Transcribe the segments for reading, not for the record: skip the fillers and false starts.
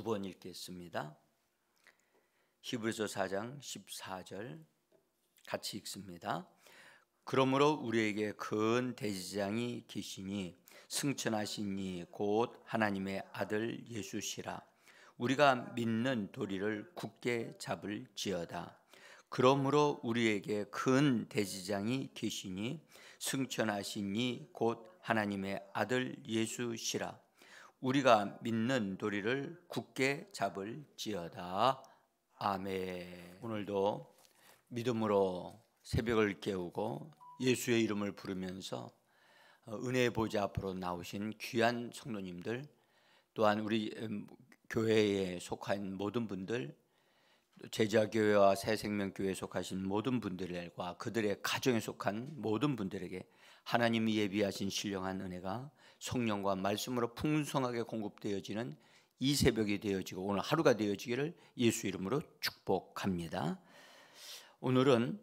번 읽겠습니다. 히브리서 4장 14절 같이 읽습니다. 그러므로 우리에게 큰 대제사장이 계시니 승천하신 이 곧 하나님의 아들 예수시라. 우리가 믿는 도리를 굳게 잡을지어다. 그러므로 우리에게 큰 대제사장이 계시니 승천하신 이 곧 하나님의 아들 예수시라. 우리가 믿는 도리를 굳게 잡을지어다. 아멘. 오늘도 믿음으로 새벽을 깨우고 예수의 이름을 부르면서 은혜의 보좌 앞으로 나오신 귀한 성도님들, 또한 우리 교회에 속한 모든 분들, 제자교회와 새생명교회에 속하신 모든 분들과 그들의 가정에 속한 모든 분들에게 하나님이 예비하신 신령한 은혜가 성령과 말씀으로 풍성하게 공급되어지는 이 새벽이 되어지고 오늘 하루가 되어지기를 예수 이름으로 축복합니다. 오늘은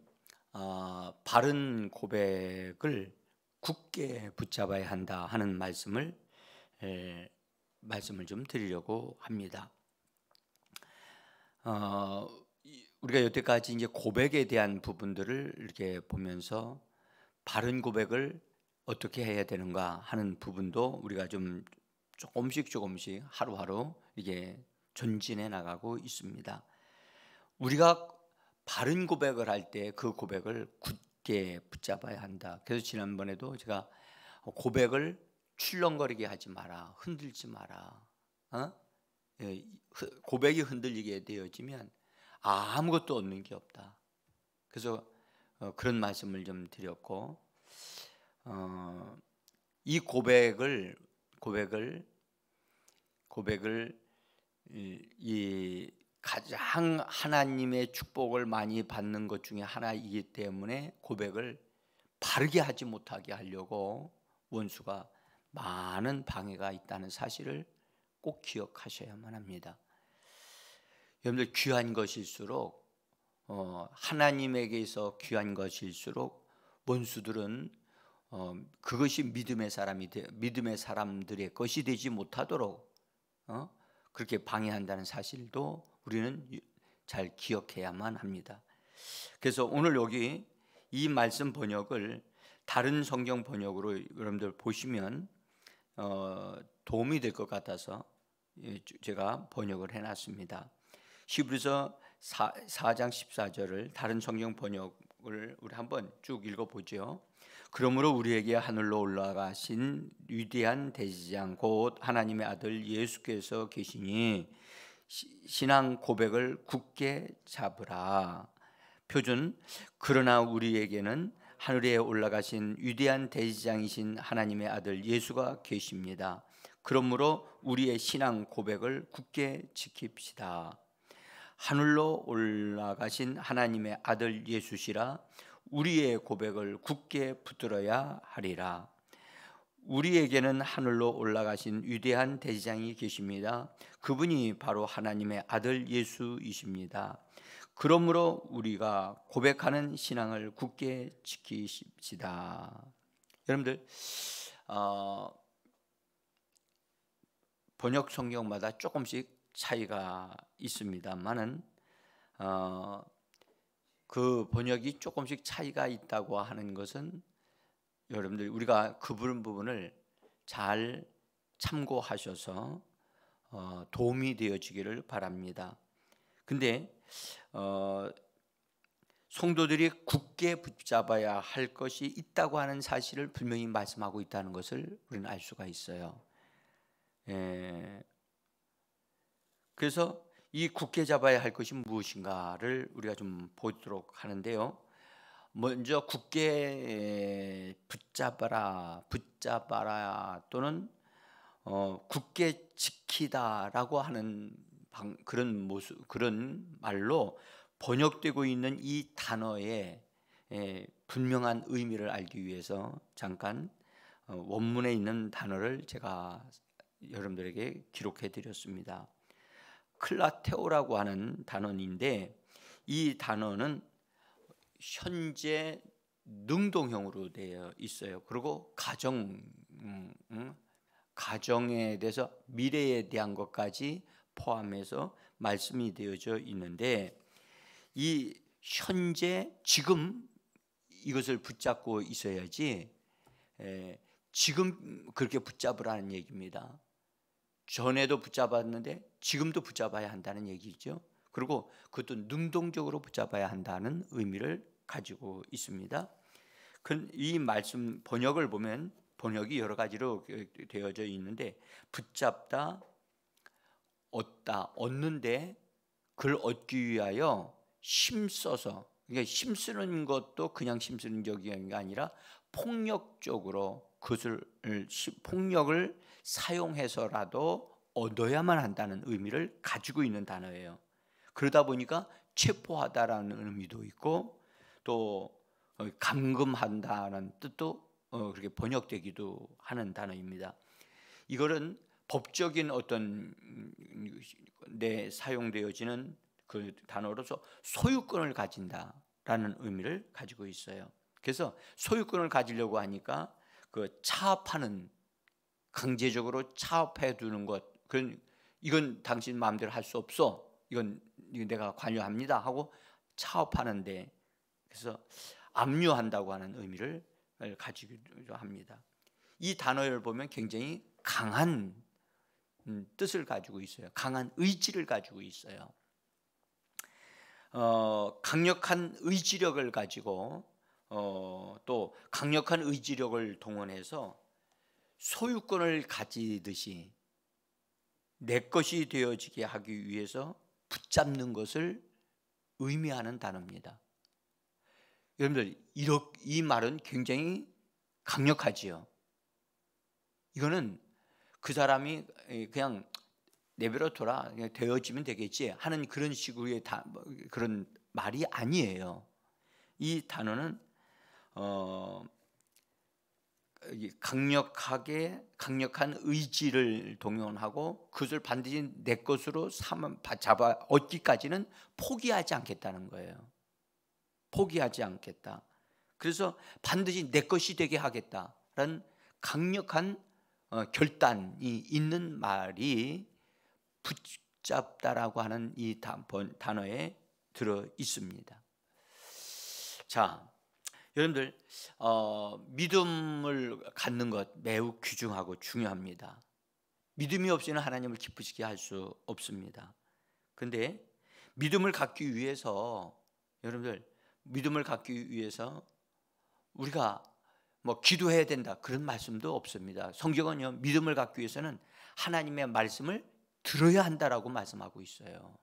바른 고백을 굳게 붙잡아야 한다 하는 말씀을 좀 드리려고 합니다. 우리가 여태까지 이제 고백에 대한 부분들을 이렇게 보면서 바른 고백을 어떻게 해야 되는가 하는 부분도 우리가 좀 조금씩 하루하루 이게 전진해 나가고 있습니다. 우리가 바른 고백을 할 때 그 고백을 굳게 붙잡아야 한다. 그래서 지난번에도 제가 고백을 출렁거리게 하지 마라, 흔들지 마라. 고백이 흔들리게 되어지면 아무것도 얻는 게 없다. 그래서 그런 말씀을 좀 드렸고, 이 고백을 이 가장 하나님의 축복을 많이 받는 것 중에 하나이기 때문에 고백을 바르게 하지 못하게 하려고 원수가 많은 방해가 있다는 사실을 꼭 기억하셔야만 합니다. 여러분들, 귀한 것일수록 하나님에게서 귀한 것일수록 원수들은 그것이 믿음의 사람들의 것이 되지 못하도록 그렇게 방해한다는 사실도 우리는 잘 기억해야만 합니다. 그래서 오늘 여기 이 말씀 번역을 다른 성경 번역으로 여러분들 보시면 도움이 될 것 같아서 제가 번역을 해놨습니다. 히브리서 4장 14절을 다른 성경 번역을 우리 한번 쭉 읽어보죠. 그러므로 우리에게 하늘로 올라가신 위대한 대제사장 곧 하나님의 아들 예수께서 계시니 신앙 고백을 굳게 잡으라. 표준: 그러나 우리에게는 하늘에 올라가신 위대한 대제사장이신 하나님의 아들 예수가 계십니다. 그러므로 우리의 신앙 고백을 굳게 지킵시다. 하늘로 올라가신 하나님의 아들 예수시라. 우리의 고백을 굳게 붙들어야 하리라. 우리에게는 하늘로 올라가신 위대한 대제사장이 계십니다. 그분이 바로 하나님의 아들 예수이십니다. 그러므로 우리가 고백하는 신앙을 굳게 지키십시다. 여러분들, 번역 성경마다 조금씩 차이가 있습니다만은 그 번역이 조금씩 차이가 있다고 하는 것은 여러분들 우리가 그 부분을 잘 참고하셔서 도움이 되어지기를 바랍니다. 근데 성도들이 굳게 붙잡아야 할 것이 있다고 하는 사실을 분명히 말씀하고 있다는 것을 우리는 알 수가 있어요. 그래서 이 굳게 잡아야 할 것이 무엇인가를 우리가 좀 보도록 하는데요. 먼저 굳게 붙잡아라 또는 굳게 지키다라고 하는 그런 말로 번역되고 있는 이 단어의 분명한 의미를 알기 위해서 잠깐 원문에 있는 단어를 제가 여러분들에게 기록해 드렸습니다. 클라테오라고 하는 단어인데 이 단어는 현재 능동형으로 되어 있어요. 그리고 가정에 대해서 미래에 대한 것까지 포함해서 말씀이 되어져 있는데, 이 현재 지금 이것을 붙잡고 있어야지 지금 그렇게 붙잡으라는 얘기입니다. 전에도 붙잡았는데 지금도 붙잡아야 한다는 얘기죠. 그리고 그것도 능동적으로 붙잡아야 한다는 의미를 가지고 있습니다. 이 말씀 번역을 보면 번역이 여러 가지로 되어져 있는데, 붙잡다, 얻다, 얻는데 그걸 얻기 위하여 힘써서, 그러니까 힘쓰는 것도 그냥 힘쓰는 적이 아니라 폭력적으로 그것을 폭력을 사용해서라도 얻어야만 한다는 의미를 가지고 있는 단어예요. 그러다 보니까 체포하다라는 의미도 있고 또 감금한다는 뜻도 그렇게 번역되기도 하는 단어입니다. 이거는 법적인 어떤 데 사용되어지는 그 단어로서 소유권을 가진다라는 의미를 가지고 있어요. 그래서 소유권을 가지려고 하니까 그 차압하는, 강제적으로 차압해 두는 것, 이건 당신 마음대로 할 수 없어, 이건 내가 관여합니다 하고 차압하는데, 그래서 압류한다고 하는 의미를 가지기도 합니다. 이 단어를 보면 굉장히 강한 뜻을 가지고 있어요. 강한 의지를 가지고 있어요. 강력한 의지력을 가지고 또 강력한 의지력을 동원해서 소유권을 가지듯이 내 것이 되어지게 하기 위해서 붙잡는 것을 의미하는 단어입니다. 여러분들, 이 말은 굉장히 강력하지요. 이거는 그 사람이 그냥 내버려 둬라, 그냥 되어지면 되겠지 하는 그런 식의 그런 말이 아니에요. 이 단어는 강력한 의지를 동원하고 그것을 반드시 내 것으로 잡아 얻기까지는 포기하지 않겠다는 거예요. 포기하지 않겠다. 그래서 반드시 내 것이 되게 하겠다라는 강력한 결단이 있는 말이 붙잡다라고 하는 이 단어에 들어 있습니다. 자, 여러분들, 믿음을 갖는 것 매우 귀중하고 중요합니다. 믿음이 없이는 하나님을 기쁘시게 할 수 없습니다. 그런데 믿음을 갖기 위해서, 여러분들, 믿음을 갖기 위해서 우리가 뭐 기도해야 된다 그런 말씀도 없습니다. 성경은요, 믿음을 갖기 위해서는 하나님의 말씀을 들어야 한다라고 말씀하고 있어요.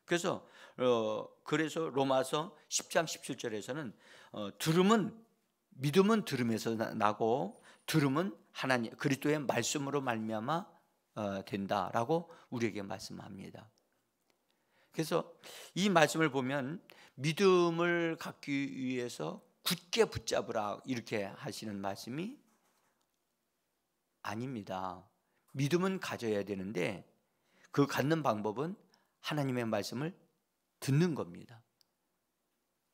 그래서 로마서 10장 17절에서는 믿음은 들음에서 나고 들음은 하나님 그리스도의 말씀으로 말미암아 된다라고 우리에게 말씀합니다. 그래서 이 말씀을 보면 믿음을 갖기 위해서 굳게 붙잡으라 이렇게 하시는 말씀이 아닙니다. 믿음은 가져야 되는데 그 갖는 방법은 하나님의 말씀을 듣는 겁니다.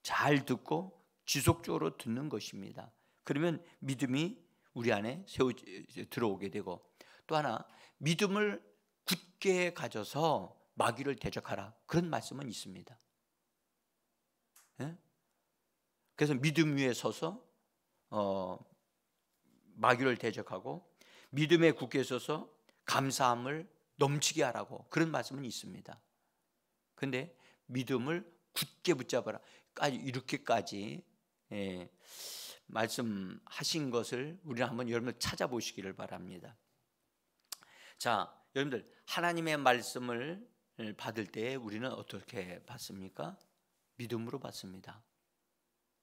잘 듣고 지속적으로 듣는 것입니다. 그러면 믿음이 우리 안에 들어오게 되고, 또 하나 믿음을 굳게 가져서 마귀를 대적하라 그런 말씀은 있습니다. 네? 그래서 믿음 위에 서서 마귀를 대적하고 믿음에 굳게 서서 감사함을 넘치게 하라고 그런 말씀은 있습니다. 그런데 믿음을 굳게 붙잡아라 이렇게까지 말씀하신 것을 우리는 한번 여러분들 찾아보시기를 바랍니다. 자, 여러분들, 하나님의 말씀을 받을 때 우리는 어떻게 받습니까? 믿음으로 받습니다.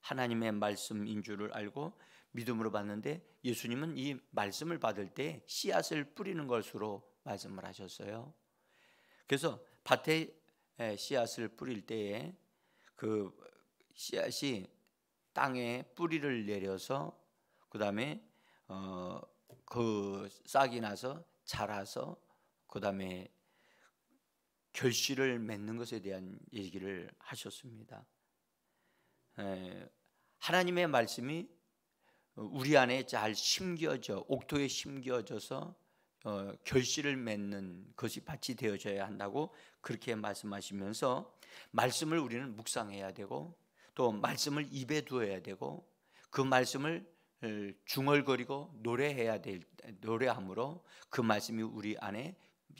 하나님의 말씀인 줄을 알고 믿음으로 받는데, 예수님은 이 말씀을 받을 때 씨앗을 뿌리는 것으로 말씀을 하셨어요. 그래서 밭에 씨앗을 뿌릴 때에 그 씨앗이 땅에 뿌리를 내려서 그 다음에 그 싹이 나서 자라서 그 다음에 결실을 맺는 것에 대한 얘기를 하셨습니다. 하나님의 말씀이 우리 안에 잘 심겨져 옥토에 심겨져서 결실을 맺는 것이 밭이 되어져야 한다고 그렇게 말씀하시면서, 말씀을 우리는 묵상해야 되고 또 말씀을 입에 두어야 되고 그 말씀을 중얼거리고 노래함으로 그 말씀이 우리 안에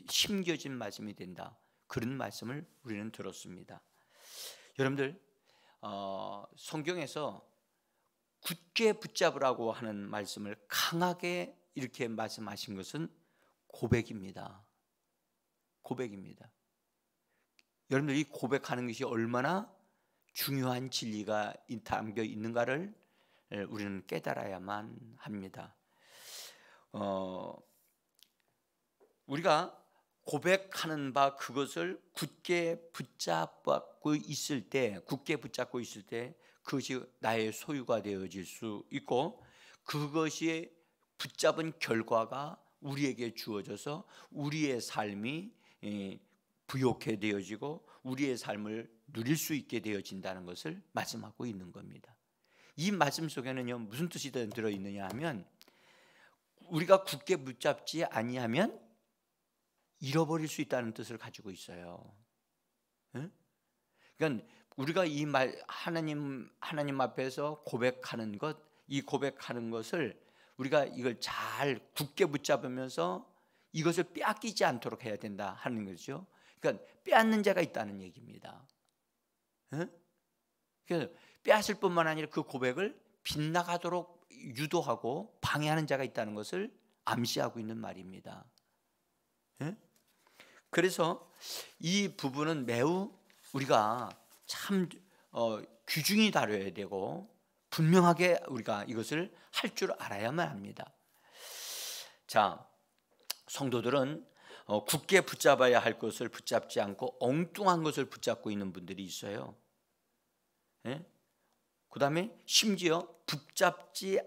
심겨진 말씀이 된다. 그런 말씀을 우리는 들었습니다. 여러분들, 성경에서 굳게 붙잡으라고 하는 말씀을 강하게 이렇게 말씀하신 것은 고백입니다. 고백입니다. 여러분들, 이 고백하는 것이 얼마나 중요한 진리가 담겨 있는가를 우리는 깨달아야만 합니다. 우리가 고백하는 바 그것을 굳게 붙잡고 있을 때 그것이 나의 소유가 되어질 수 있고, 그것이 붙잡은 결과가 우리에게 주어져서 우리의 삶이 부욕해 되어지고 우리의 삶을 누릴 수 있게 되어진다는 것을 말씀하고 있는 겁니다. 이 말씀 속에는요, 무슨 뜻이 들어있느냐 하면, 우리가 굳게 붙잡지 아니하면 잃어버릴 수 있다는 뜻을 가지고 있어요. 그러니까 우리가 이 하나님 앞에서 고백하는 것, 이 고백하는 것을 우리가 이걸 잘 굳게 붙잡으면서 이것을 빼앗기지 않도록 해야 된다 하는 거죠. 그러니까 빼앗는 자가 있다는 얘기입니다. 그래서 빼앗을 뿐만 아니라 그 고백을 빗나가도록 유도하고 방해하는 자가 있다는 것을 암시하고 있는 말입니다. 그래서 이 부분은 매우 우리가 참 귀중히 다뤄야 되고 분명하게 우리가 이것을 할 줄 알아야만 합니다. 자, 성도들은 굳게 붙잡아야 할 것을 붙잡지 않고 엉뚱한 것을 붙잡고 있는 분들이 있어요. 그 다음에 심지어 붙잡기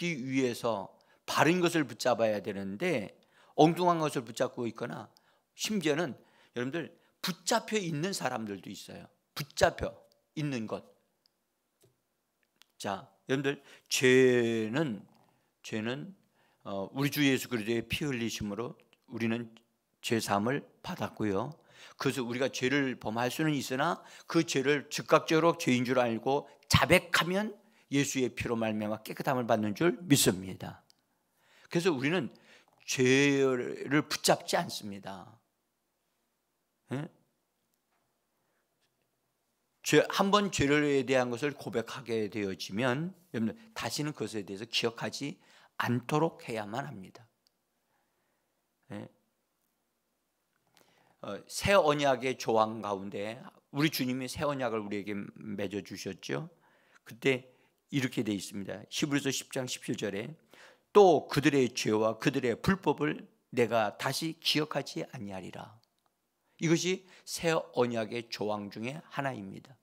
위해서 바른 것을 붙잡아야 되는데 엉뚱한 것을 붙잡고 있거나, 심지어는 여러분들 붙잡혀 있는 사람들도 있어요. 붙잡혀 있는 것. 자, 여러분들, 죄는 우리 주 예수 그리스도의 피 흘리심으로 우리는 죄 사함을 받았고요. 그래서 우리가 죄를 범할 수는 있으나 그 죄를 즉각적으로 죄인 줄 알고 자백하면 예수의 피로 말미암아 깨끗함을 받는 줄 믿습니다. 그래서 우리는 죄를 붙잡지 않습니다. 한번 죄에 대한 것을 고백하게 되어지면 여러분, 다시는 그것에 대해서 기억하지 않도록 해야만 합니다. 새 언약의 조항 가운데 우리 주님이 새 언약을 우리에게 맺어 주셨죠. 그때 이렇게 되어 있습니다. 히브리서 10장 17절에 또 그들의 죄와 그들의 불법을 내가 다시 기억하지 아니하리라. 이것이 새 언약의 조항 중에 하나입니다.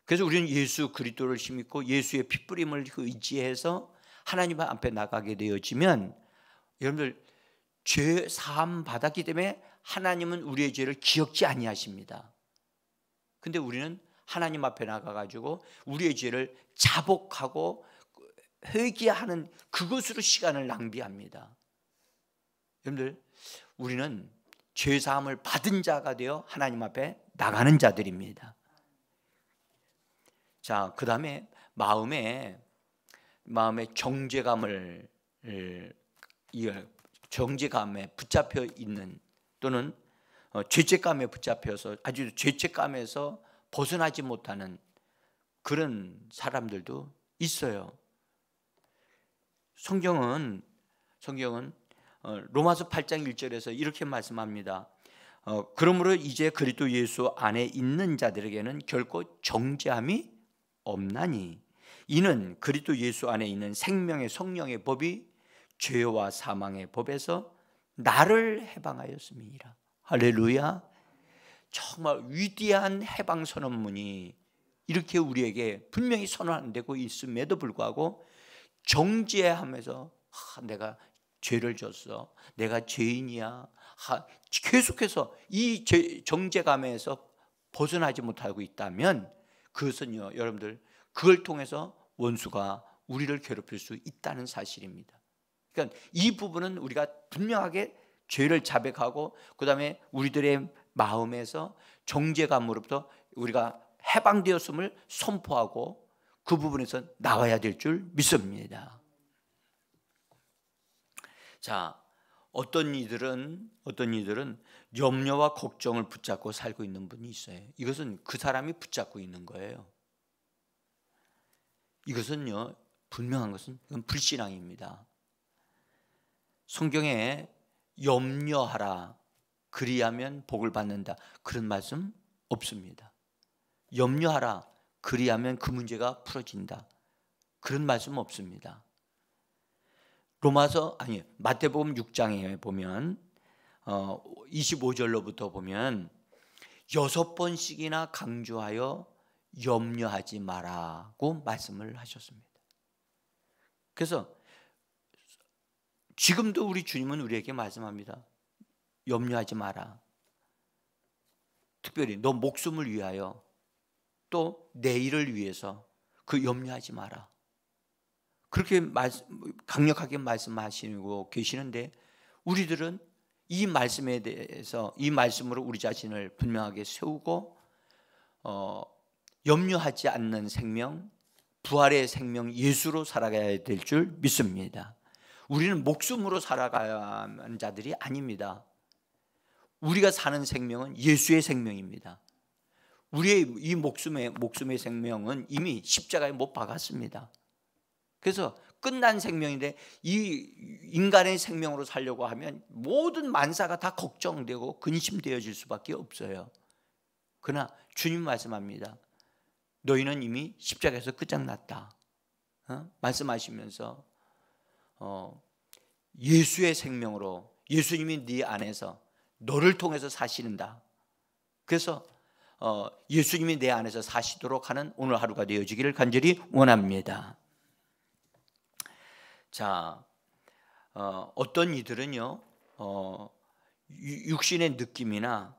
그래서 우리는 예수 그리스도를 믿고 예수의 핏부림을 의지해서 하나님 앞에 나가게 되어지면 여러분들, 죄 사함 받았기 때문에 하나님은 우리의 죄를 기억지 아니하십니다. 근데 우리는 하나님 앞에 나가가지고 우리의 죄를 자복하고 회개하는 그것으로 시간을 낭비합니다. 여러분들, 우리는 죄 사함을 받은 자가 되어 하나님 앞에 나가는 자들입니다. 자, 그 다음에 마음에 정죄감에 붙잡혀 있는, 또는 죄책감에 붙잡혀서 아주 죄책감에서 벗어나지 못하는 그런 사람들도 있어요. 성경은 로마서 8장 1절에서 이렇게 말씀합니다. 그러므로 이제 그리스도 예수 안에 있는 자들에게는 결코 정죄함이 없나니 이는 그리스도 예수 안에 있는 생명의 성령의 법이 죄와 사망의 법에서 나를 해방하였음이니라. 할렐루야. 정말 위대한 해방 선언문이 이렇게 우리에게 분명히 선언되고 있음에도 불구하고 정죄하면서 내가 죄를 졌어, 내가 죄인이야, 계속해서 이 정죄감에서 벗어나지 못하고 있다면 그것은요, 여러분들, 그걸 통해서 원수가 우리를 괴롭힐 수 있다는 사실입니다. 그러니까 이 부분은 우리가 분명하게 죄를 자백하고 그다음에 우리들의 마음에서 정죄감으로부터 우리가 해방되었음을 선포하고 그 부분에서 나와야 될 줄 믿습니다. 자, 어떤 이들은 염려와 걱정을 붙잡고 살고 있는 분이 있어요. 이것은 그 사람이 붙잡고 있는 거예요. 이것은요, 분명한 것은 이건 불신앙입니다. 성경에 염려하라, 그리하면 복을 받는다, 그런 말씀 없습니다. 염려하라, 그리하면 그 문제가 풀어진다, 그런 말씀 없습니다. 마태복음 6장에 보면 25절로부터 보면 6번씩이나 강조하여 염려하지 마라고 말씀을 하셨습니다. 그래서 지금도 우리 주님은 우리에게 말씀합니다. 염려하지 마라. 특별히 너 목숨을 위하여 또 내일을 위해서 그 염려하지 마라. 그렇게 강력하게 말씀하시고 계시는데 우리들은 이 말씀에 대해서 이 말씀으로 우리 자신을 분명하게 세우고 염려하지 않는 생명, 부활의 생명 예수로 살아가야 될 줄 믿습니다. 우리는 목숨으로 살아가야 하는 자들이 아닙니다. 우리가 사는 생명은 예수의 생명입니다. 우리의 이 목숨의 생명은 이미 십자가에 못 박았습니다. 그래서 끝난 생명인데 이 인간의 생명으로 살려고 하면 모든 만사가 다 걱정되고 근심되어질 수밖에 없어요. 그러나 주님 말씀합니다. 너희는 이미 십자가에서 끝장났다. 말씀하시면서 예수의 생명으로 예수님이 네 안에서 너를 통해서 사시는다. 그래서 예수님이 내 안에서 사시도록 하는 오늘 하루가 되어지기를 간절히 원합니다. 자, 어떤 이들은요, 육신의 느낌이나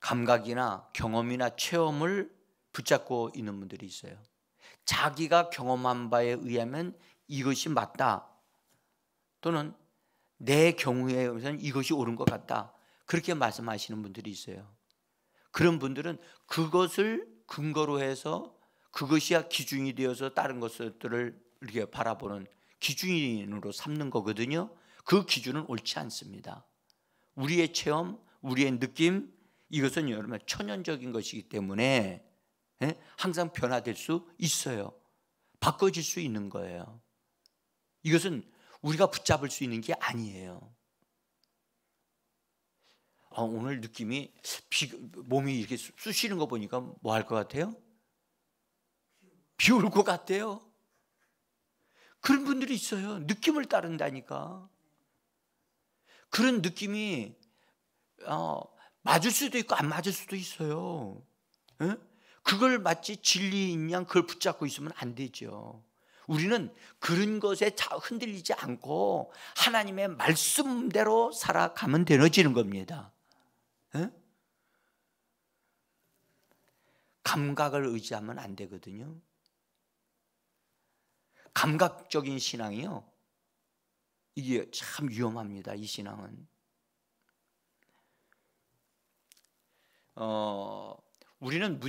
감각이나 경험이나 체험을 붙잡고 있는 분들이 있어요. 자기가 경험한 바에 의하면 이것이 맞다, 또는 내 경우에 의해서는 이것이 옳은 것 같다, 그렇게 말씀하시는 분들이 있어요. 그런 분들은 그것을 근거로 해서 그것이야 기준이 되어서 다른 것들을 이렇게 바라보는 기준으로 삼는 거거든요. 그 기준은 옳지 않습니다. 우리의 체험, 우리의 느낌, 이것은 여러분 천연적인 것이기 때문에 항상 변화될 수 있어요. 바꿔질 수 있는 거예요. 이것은 우리가 붙잡을 수 있는 게 아니에요. 오늘 느낌이 몸이 이렇게 쑤시는 거 보니까 뭐 할 것 같아요? 비 올 것 같아요. 그런 분들이 있어요. 느낌을 따른다니까. 그런 느낌이 맞을 수도 있고 안 맞을 수도 있어요. 그걸 마치 진리인 양 그걸 붙잡고 있으면 안 되죠. 우리는 그런 것에 흔들리지 않고 하나님의 말씀대로 살아가면 되어지는 겁니다. 감각을 의지하면 안 되거든요. 감각적인 신앙이요, 이게 참 위험합니다. 이 신앙은 우리는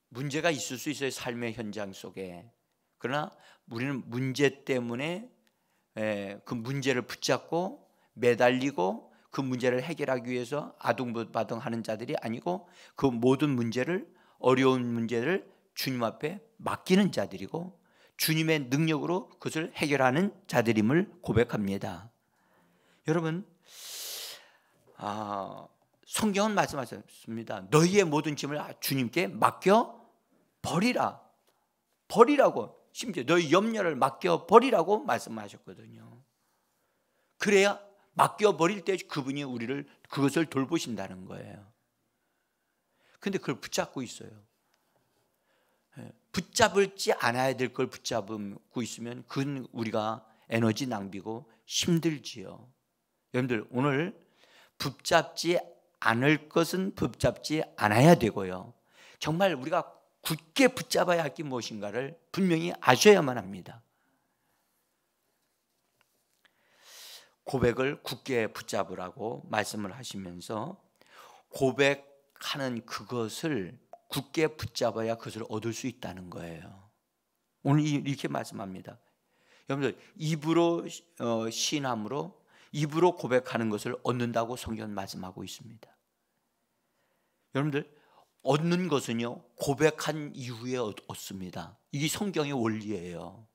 문제가 있을 수 있어요, 삶의 현장 속에. 그러나 우리는 문제 때문에 그 문제를 붙잡고 매달리고 그 문제를 해결하기 위해서 아둥바둥하는 자들이 아니고 그 모든 문제를, 어려운 문제를 주님 앞에 맡기는 자들이고 주님의 능력으로 그것을 해결하는 자들임을 고백합니다. 여러분, 성경은 말씀하셨습니다. 너희의 모든 짐을 주님께 맡겨 버리라. 버리라고, 심지어 너희 염려를 맡겨 버리라고 말씀하셨거든요. 그래야 맡겨 버릴 때 그분이 우리를 그것을 돌보신다는 거예요. 근데 그걸 붙잡고 있어요. 붙잡을지 않아야 될 걸 붙잡고 있으면 그건 우리가 에너지 낭비고 힘들지요. 여러분들, 오늘 붙잡지 않을 것은 붙잡지 않아야 되고요. 정말 우리가 굳게 붙잡아야 할 게 무엇인가를 분명히 아셔야만 합니다. 고백을 굳게 붙잡으라고 말씀을 하시면서 고백하는 그것을 굳게 붙잡아야 그것을 얻을 수 있다는 거예요. 오늘 이렇게 말씀합니다. 여러분들, 입으로 시인함으로 입으로 고백하는 것을 얻는다고 성경은 말씀하고 있습니다. 여러분들, 얻는 것은요, 고백한 이후에 얻습니다. 이게 성경의 원리예요.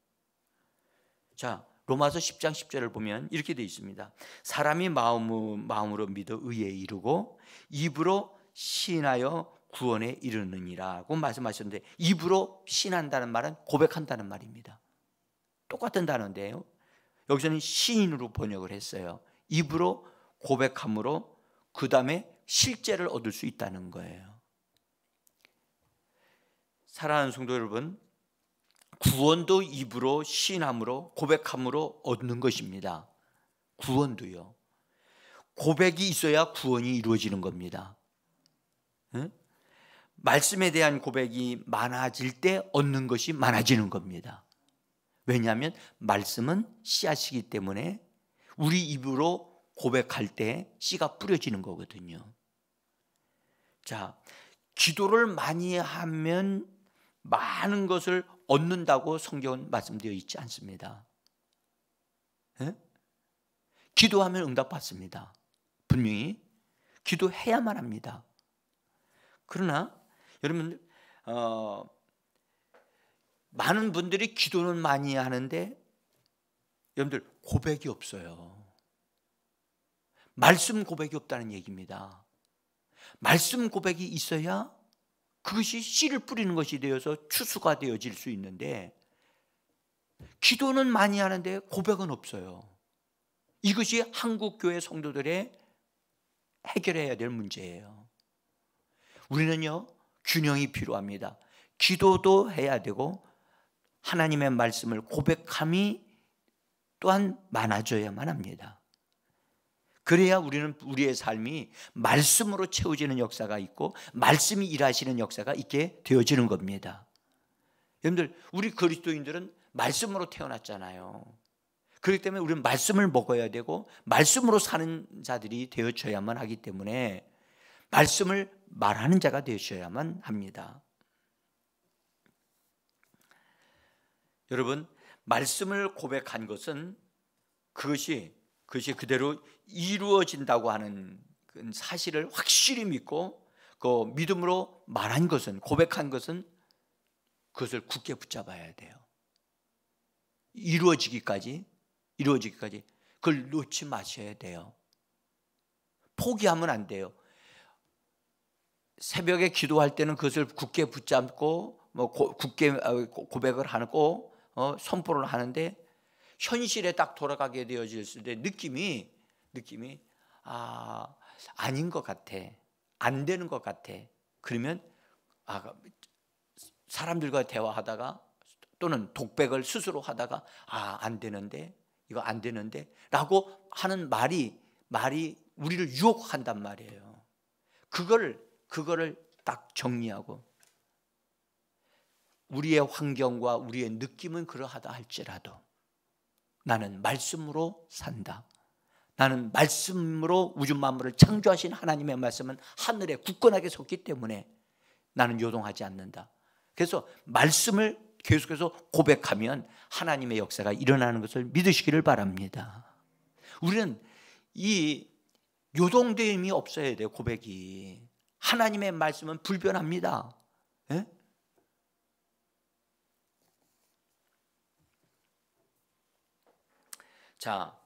자, 로마서 10장 10절을 보면 이렇게 되어 있습니다. 사람이 마음으로 믿어 의에 이르고 입으로 시인하여 구원에 이르느니라고 말씀하셨는데, 입으로 시인한다는 말은 고백한다는 말입니다. 똑같은 단어인데요, 여기서는 시인으로 번역을 했어요. 입으로 고백함으로 그 다음에 실제를 얻을 수 있다는 거예요. 사랑하는 성도 여러분, 구원도 입으로 시인함으로 고백함으로 얻는 것입니다. 구원도요. 고백이 있어야 구원이 이루어지는 겁니다. 응? 말씀에 대한 고백이 많아질 때 얻는 것이 많아지는 겁니다. 왜냐하면 말씀은 씨앗이기 때문에 우리 입으로 고백할 때 씨가 뿌려지는 거거든요. 자, 기도를 많이 하면 많은 것을 얻는다고 성경은 말씀되어 있지 않습니다. 예? 기도하면 응답받습니다. 분명히 기도해야만 합니다. 그러나 여러분, 많은 분들이 기도는 많이 하는데 여러분들 고백이 없어요. 말씀 고백이 없다는 얘기입니다. 말씀 고백이 있어야 그것이 씨를 뿌리는 것이 되어서 추수가 되어질 수 있는데, 기도는 많이 하는데 고백은 없어요. 이것이 한국교회 성도들의 해결해야 될 문제예요. 우리는요, 균형이 필요합니다. 기도도 해야 되고 하나님의 말씀을 고백함이 또한 많아져야만 합니다. 그래야 우리는 우리의 삶이 말씀으로 채워지는 역사가 있고 말씀이 일하시는 역사가 있게 되어지는 겁니다. 여러분들, 우리 그리스도인들은 말씀으로 태어났잖아요. 그렇기 때문에 우리는 말씀을 먹어야 되고 말씀으로 사는 자들이 되어져야만 하기 때문에 말씀을 말하는 자가 되셔야만 합니다. 여러분, 말씀을 고백한 것은 그것이 그대로 이루어진다고 하는 사실을 확실히 믿고 그 믿음으로 말한 것은, 고백한 것은 그것을 굳게 붙잡아야 돼요. 이루어지기까지 그걸 놓지 마셔야 돼요. 포기하면 안 돼요. 새벽에 기도할 때는 그것을 굳게 붙잡고 굳게 고백을 하고 선포를 하는데, 현실에 딱 돌아가게 되어질 때 느낌이 아닌 것 같아, 안 되는 것 같아. 그러면 사람들과 대화하다가 또는 독백을 스스로 하다가 안 되는데, 이거 안 되는데 라고 하는 말이 우리를 유혹한단 말이에요. 그거를 딱 정리하고, 우리의 환경과 우리의 느낌은 그러하다 할지라도 나는 말씀으로 산다. 나는 말씀으로 우주 만물을 창조하신 하나님의 말씀은 하늘에 굳건하게 섰기 때문에 나는 요동하지 않는다. 그래서 말씀을 계속해서 고백하면 하나님의 역사가 일어나는 것을 믿으시기를 바랍니다. 우리는 이 요동됨이 없어야 돼요. 고백이. 하나님의 말씀은 불변합니다. 예? 자,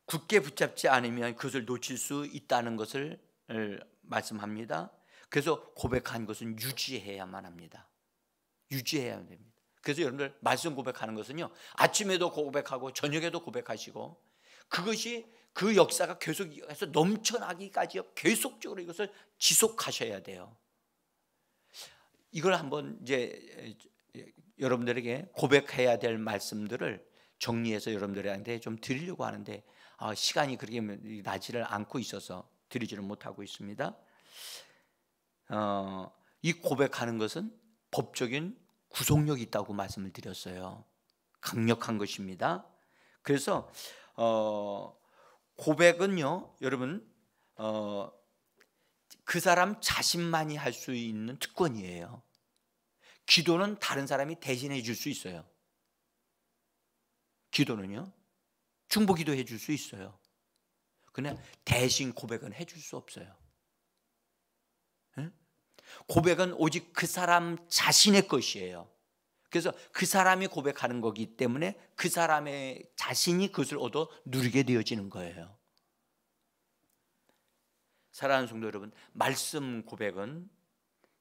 굳게 붙잡지 않으면 그것을 놓칠 수 있다는 것을 말씀합니다. 그래서 고백한 것은 유지해야만 합니다. 유지해야 됩니다. 그래서 여러분들, 말씀 고백하는 것은요, 아침에도 고백하고 저녁에도 고백하시고, 그것이 그 역사가 계속해서 넘쳐나기까지 계속적으로 이것을 지속하셔야 돼요. 이걸 한번 이제 여러분들에게 고백해야 될 말씀들을 정리해서 여러분들한테 좀 드리려고 하는데 시간이 그렇게 나지를 않고 있어서 드리지를 못하고 있습니다. 이 고백하는 것은 법적인 구속력이 있다고 말씀을 드렸어요. 강력한 것입니다. 그래서 고백은요, 여러분, 그 사람 자신만이 할 수 있는 특권이에요. 기도는 다른 사람이 대신해 줄 수 있어요. 기도는요, 중보기도 해줄 수 있어요. 그러나 대신 고백은 해줄 수 없어요. 고백은 오직 그 사람 자신의 것이에요. 그래서 그 사람이 고백하는 거기 때문에 그 사람의 자신이 그것을 얻어 누리게 되어지는 거예요. 사랑하는 성도 여러분, 말씀 고백은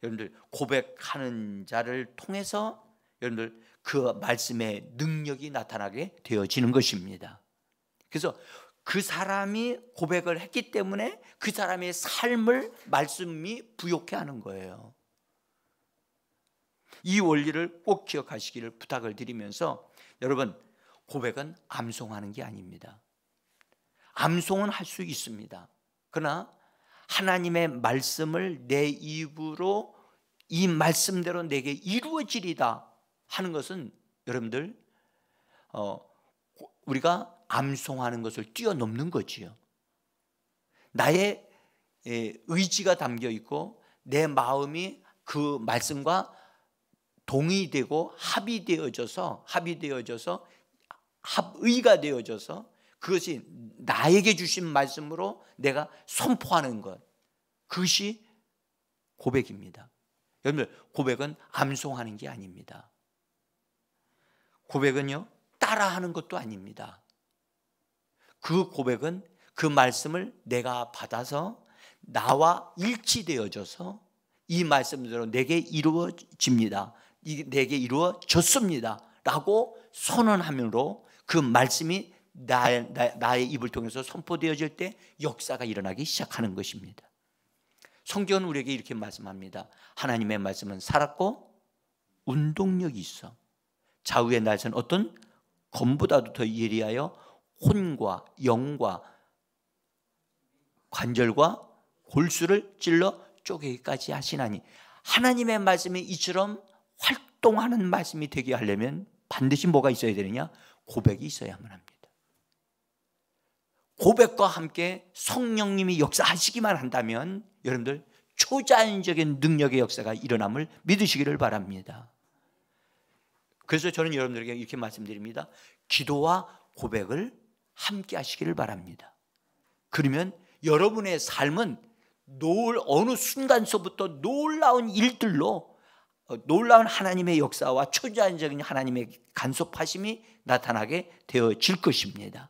여러분들 고백하는 자를 통해서 여러분들 그 말씀의 능력이 나타나게 되어지는 것입니다. 그래서 그 사람이 고백을 했기 때문에 그 사람의 삶을 말씀이 부욕해 하는 거예요. 이 원리를 꼭 기억하시기를 부탁을 드리면서, 여러분, 고백은 암송하는 게 아닙니다. 암송은 할 수 있습니다. 그러나 하나님의 말씀을 내 입으로 이 말씀대로 내게 이루어지리다 하는 것은 여러분들 우리가 암송하는 것을 뛰어넘는 거지요. 나의 의지가 담겨 있고 내 마음이 그 말씀과 동의되고 합의되어져서 합의가 되어져서 그것이 나에게 주신 말씀으로 내가 선포하는 것, 그것이 고백입니다. 여러분들, 고백은 암송하는 게 아닙니다. 고백은요, 따라하는 것도 아닙니다. 그 고백은 그 말씀을 내가 받아서 나와 일치되어져서 이 말씀대로 내게 이루어집니다, 내게 이루어졌습니다 라고 선언함으로 그 말씀이 나의 입을 통해서 선포되어질 때 역사가 일어나기 시작하는 것입니다. 성경은 우리에게 이렇게 말씀합니다. 하나님의 말씀은 살았고 운동력이 있어 좌우의 날선 어떤 검보다도 더 예리하여 혼과 영과 관절과 골수를 찔러 쪼개기까지 하시나니, 하나님의 말씀이 이처럼 활동하는 말씀이 되게 하려면 반드시 뭐가 있어야 되느냐? 고백이 있어야만 합니다. 고백과 함께 성령님이 역사하시기만 한다면 여러분들 초자연적인 능력의 역사가 일어남을 믿으시기를 바랍니다. 그래서 저는 여러분들에게 이렇게 말씀드립니다. 기도와 고백을 함께 하시기를 바랍니다. 그러면 여러분의 삶은 어느 순간서부터 놀라운 일들로 놀라운 하나님의 역사와 초자연적인 하나님의 간섭하심이 나타나게 되어질 것입니다.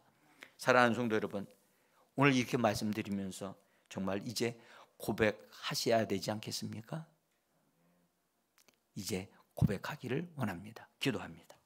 사랑하는 성도 여러분, 오늘 이렇게 말씀드리면서 정말 이제 고백하셔야 되지 않겠습니까? 이제 고백하기를 원합니다. 기도합니다.